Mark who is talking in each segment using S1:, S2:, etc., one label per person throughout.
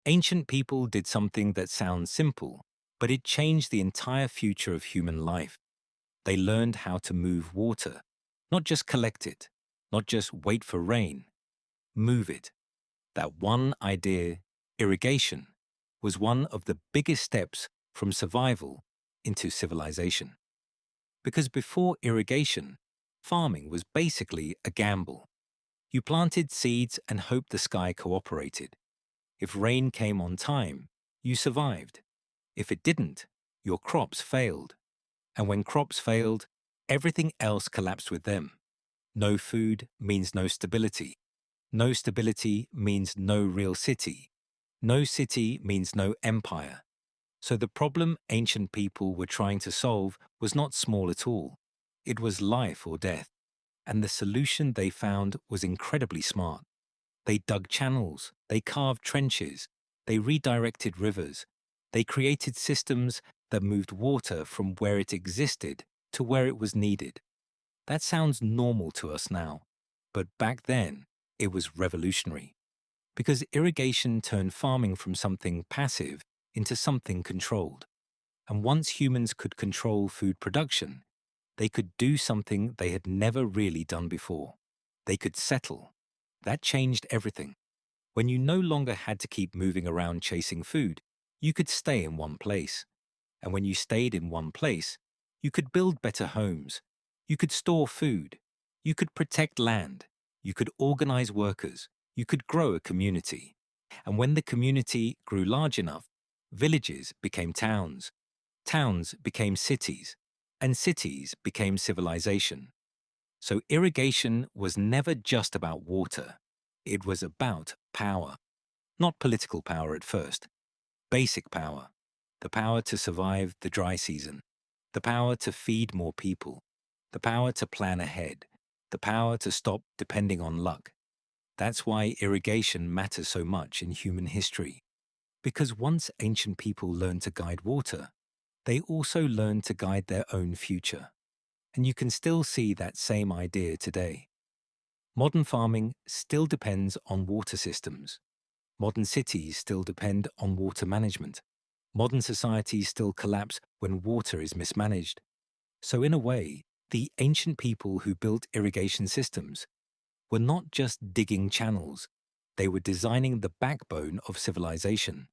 S1: Ancient people did something that sounds simple, but it changed the entire future of human life. They learned how to move water, not just collect it, not just wait for rain, move it. That one idea, irrigation, was one of the biggest steps from survival into civilization. Because before irrigation, farming was basically a gamble. You planted seeds and hoped the sky cooperated. If rain came on time, you survived. If it didn't, your crops failed. And when crops failed, everything else collapsed with them. No food means no stability. No stability means no real city. No city means no empire. So the problem ancient people were trying to solve was not small at all. It was life or death. And the solution they found was incredibly smart. They dug channels, they carved trenches, they redirected rivers, they created systems that moved water from where it existed to where it was needed. That sounds normal to us now, but back then, it was revolutionary. Because irrigation turned farming from something passive into something controlled. And once humans could control food production, they could do something they had never really done before. They could settle. That changed everything. When you no longer had to keep moving around chasing food, you could stay in one place. And when you stayed in one place, you could build better homes. You could store food. You could protect land. You could organize workers. You could grow a community. And when the community grew large enough, villages became towns. Towns became cities. And cities became civilization. So irrigation was never just about water. It was about power. Not political power at first. Basic power. The power to survive the dry season. The power to feed more people. The power to plan ahead. The power to stop depending on luck. That's why irrigation matters so much in human history. Because once ancient people learned to guide water, they also learned to guide their own future. And you can still see that same idea today. Modern farming still depends on water systems. Modern cities still depend on water management. Modern societies still collapse when water is mismanaged. So in a way, the ancient people who built irrigation systems were not just digging channels, they were designing the backbone of civilization.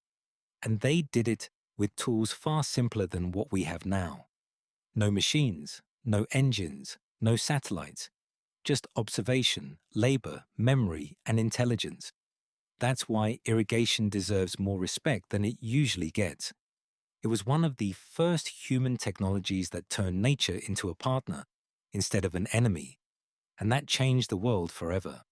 S1: And they did it with tools far simpler than what we have now. No machines, no engines, no satellites, just observation, labor, memory, and intelligence. That's why irrigation deserves more respect than it usually gets. It was one of the first human technologies that turned nature into a partner instead of an enemy, and that changed the world forever.